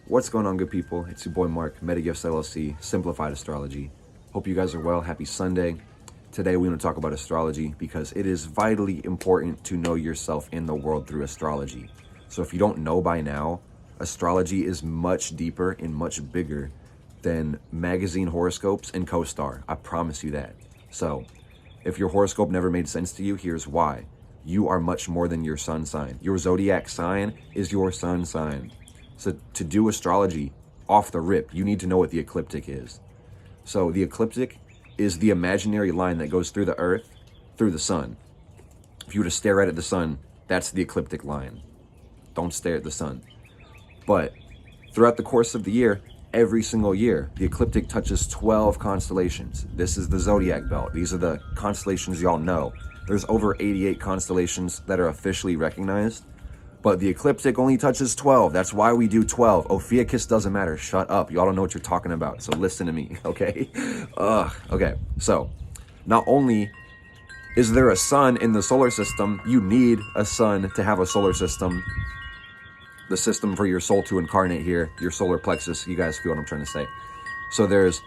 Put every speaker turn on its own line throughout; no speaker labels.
What's going on, good people? It's your boy Mark, MetaGifts LLC, Simplified Astrology. Hope you guys are well. Happy Sunday. Today we're going to talk about astrology because it is vitally important to know yourself in the world through astrology. So if you don't know by now, astrology is much deeper and much bigger than magazine horoscopes and co-star. I promise you that. So if your horoscope never made sense to you, here's why. You are much more than your sun sign. Your zodiac sign is your sun sign. So to do astrology off the rip, you need to know what the ecliptic is. So the ecliptic is the imaginary line that goes through the earth, through the sun. If you were to stare right at the sun, that's the ecliptic line. Don't stare at the sun. But throughout the course of the year, every single year, the ecliptic touches 12 constellations. This is the zodiac belt. These are the constellations y'all know. There's over 88 constellations that are officially recognized. But the ecliptic only touches 12. That's why we do 12. Ophiuchus doesn't matter. Shut up. Y'all don't know what you're talking about. So listen to me, okay? Okay. So not only is there a sun in the solar system, you need a sun to have a solar system. The system for your soul to incarnate here, your solar plexus. You guys feel what I'm trying to say. So there's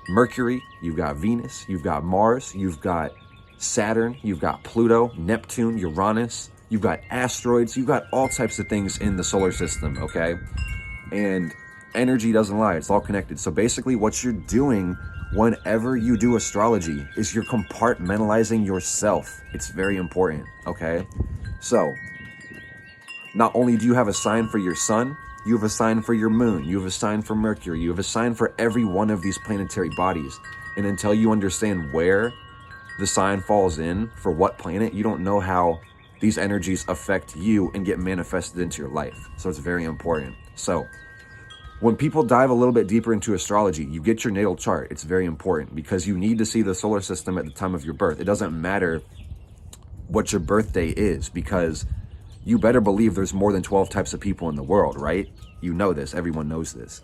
Mercury, you've got Venus, you've got Mars, you've got Saturn, you've got Pluto, Neptune, Uranus. You've got asteroids, you've got all types of things in the solar system, okay? And energy doesn't lie, it's all connected. So basically what you're doing whenever you do astrology is you're compartmentalizing yourself. It's very important, okay? So not only do you have a sign for your sun, you have a sign for your moon, you have a sign for Mercury, you have a sign for every one of these planetary bodies. And until you understand where the sign falls in for what planet, you don't know how these energies affect you and get manifested into your life. So it's very important. So when people dive a little bit deeper into astrology, you get your natal chart. It's very important because you need to see the solar system at the time of your birth. It doesn't matter what your birthday is because you better believe there's more than 12 types of people in the world, right? You know this. Everyone knows this.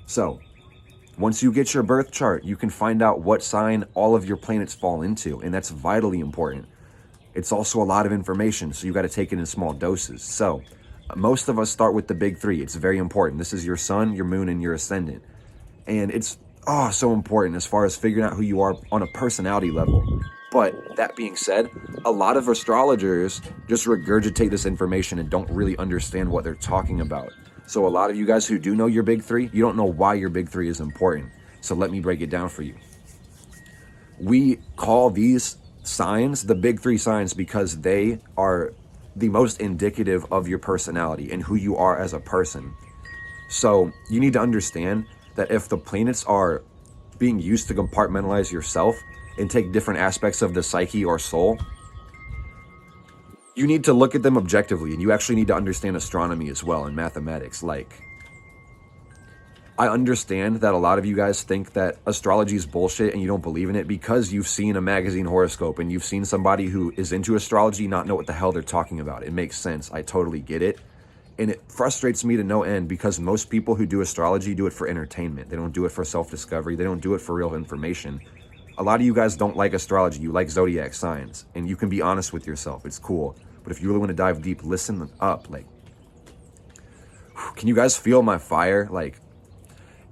So once you get your birth chart, you can find out what sign all of your planets fall into, and that's vitally important. It's also a lot of information, so you got to take it in small doses. So most of us start with the big three. It's very important. This is your sun, your moon, and your ascendant. And it's so important as far as figuring out who you are on a personality level. But that being said, a lot of astrologers just regurgitate this information and don't really understand what they're talking about. So a lot of you guys who do know your big three, you don't know why your big three is important. So let me break it down for you. We call these signs the big three signs because they are the most indicative of your personality and who you are as a person. So you need to understand that if the planets are being used to compartmentalize yourself and take different aspects of the psyche or soul, you need to look at them objectively, and you actually need to understand astronomy as well and mathematics. Like, I understand that a lot of you guys think that astrology is bullshit and you don't believe in it because you've seen a magazine horoscope and you've seen somebody who is into astrology not know what the hell they're talking about. It makes sense. I totally get it. And it frustrates me to no end because most people who do astrology do it for entertainment. They don't do it for self-discovery. They don't do it for real information. A lot of you guys don't like astrology. You like zodiac signs. And you can be honest with yourself. It's cool. But if you really want to dive deep, listen up. Like, can you guys feel my fire? Like,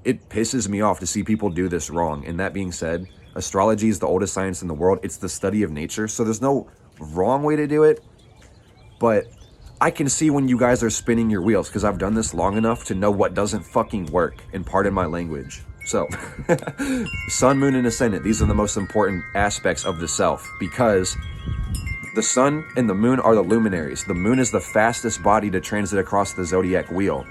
it pisses me off to see people do this wrong. And that being said, astrology is the oldest science in the world. It's the study of nature. So there's no wrong way to do it. But I can see when you guys are spinning your wheels because I've done this long enough to know what doesn't fucking work, and pardon my language. So sun, moon, and ascendant, these are the most important aspects of the self because the sun and the moon are the luminaries. The moon is the fastest body to transit across the zodiac wheel.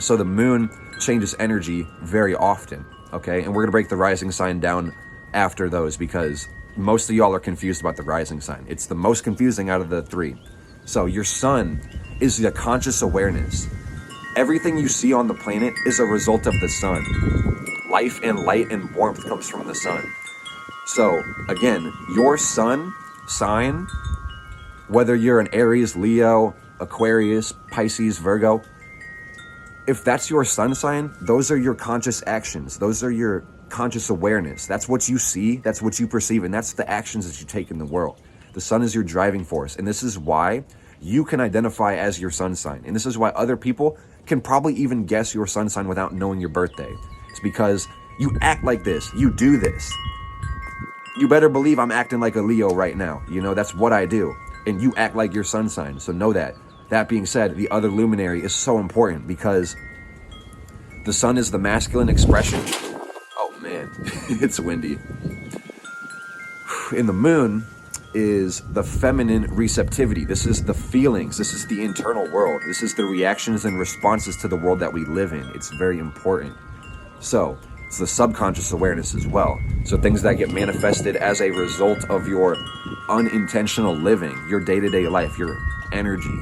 So the moon changes energy very often, okay? And we're going to break the rising sign down after those because most of y'all are confused about the rising sign. It's the most confusing out of the three. So your sun is the conscious awareness. Everything you see on the planet is a result of the sun. Life and light and warmth comes from the sun. So again, your sun sign, whether you're an Aries, Leo, Aquarius, Pisces, Virgo, if that's your sun sign, those are your conscious actions. Those are your conscious awareness. That's what you see, that's what you perceive, and that's the actions that you take in the world. The sun is your driving force, and this is why you can identify as your sun sign. And this is why other people can probably even guess your sun sign without knowing your birthday. It's because you act like this, you do this. You better believe I'm acting like a Leo right now. You know, that's what I do. And you act like your sun sign, so know that. That being said, the other luminary is so important because the sun is the masculine expression. Oh man, it's windy. And the moon is the feminine receptivity. This is the feelings. This is the internal world. This is the reactions and responses to the world that we live in. It's very important. So it's the subconscious awareness as well. So things that get manifested as a result of your unintentional living, your day-to-day life, your energy.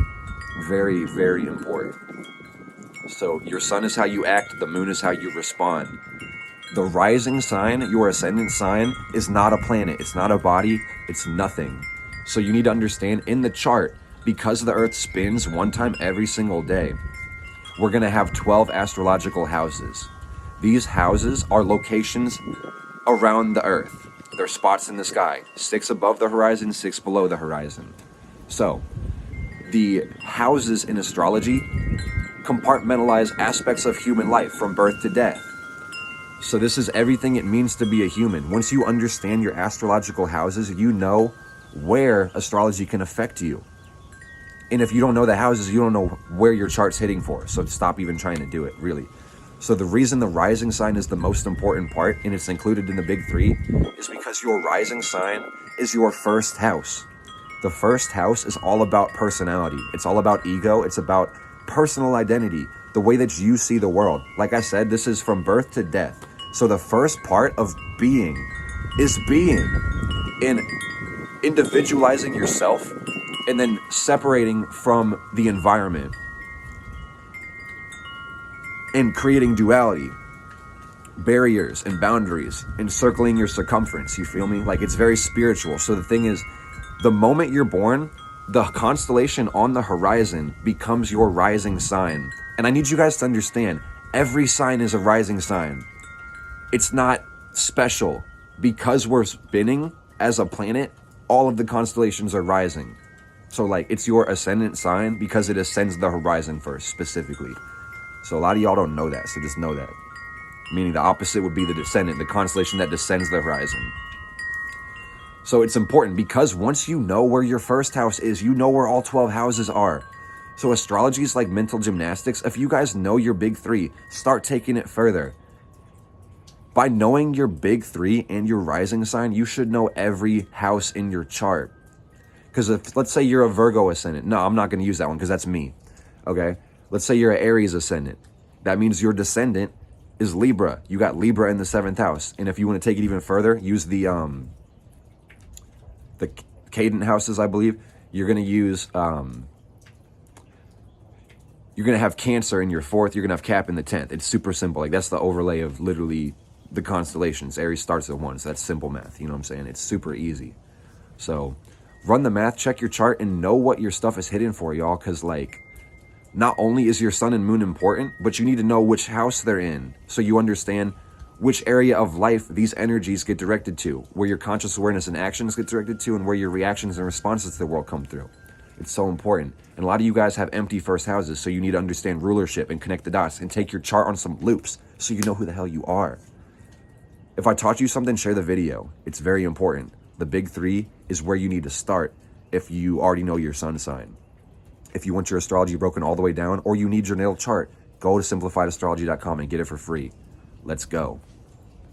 Very, very important. So your sun is how you act. The moon is how you respond. The rising sign, your ascendant sign, is not a planet. It's not a body. It's nothing. So you need to understand in the chart, because the earth spins one time every single day, we're going to have 12 astrological houses. These houses are locations around the earth. They're spots in the sky, 6 above the horizon, 6 below the horizon. So the houses in astrology compartmentalize aspects of human life from birth to death. So this is everything it means to be a human. Once you understand your astrological houses, you know where astrology can affect you. And if you don't know the houses, you don't know where your chart's hitting for. So stop even trying to do it, really. So the reason the rising sign is the most important part, and it's included in the big 3, is because your rising sign is your first house. The first house is all about personality. It's all about ego. It's about personal identity, the way that you see the world. Like I said, this is from birth to death. So the first part of being is being, and individualizing yourself and then separating from the environment and creating duality, barriers and boundaries, encircling your circumference. You feel me? Like, it's very spiritual. So the thing is, the moment you're born, the constellation on the horizon becomes your rising sign. And I need you guys to understand, every sign is a rising sign. It's not special. Because we're spinning as a planet, all of the constellations are rising. So like, it's your ascendant sign because it ascends the horizon first, specifically. So a lot of y'all don't know that, so just know that. Meaning the opposite would be the descendant, the constellation that descends the horizon. So it's important because once you know where your first house is, you know where all 12 houses are. So astrology is like mental gymnastics. If you guys know your big 3, start taking it further. By knowing your big 3 and your rising sign, you should know every house in your chart. Because if, let's say you're a Virgo ascendant. No, I'm not going to use that one because that's me. Okay? Let's say you're an Aries ascendant. That means your descendant is Libra. You got Libra in the 7th house. And if you want to take it even further, use the cadent houses, I believe. You're going to use, you're going to have Cancer in your 4th. You're going to have Cap in the 10th. It's super simple. Like, that's the overlay of literally the constellations. Aries starts at 1, so that's simple math. You know what I'm saying? It's super easy. So run the math, check your chart, and know what your stuff is hitting for, y'all. Because, like, not only is your sun and moon important, but you need to know which house they're in so you understand which area of life these energies get directed to, where your conscious awareness and actions get directed to, and where your reactions and responses to the world come through. It's so important. And a lot of you guys have empty first houses, so you need to understand rulership and connect the dots and take your chart on some loops so you know who the hell you are. If I taught you something, share the video. It's very important. The big 3 is where you need to start if you already know your sun sign. If you want your astrology broken all the way down, or you need your natal chart, go to simplifiedastrology.com and get it for free. Let's go.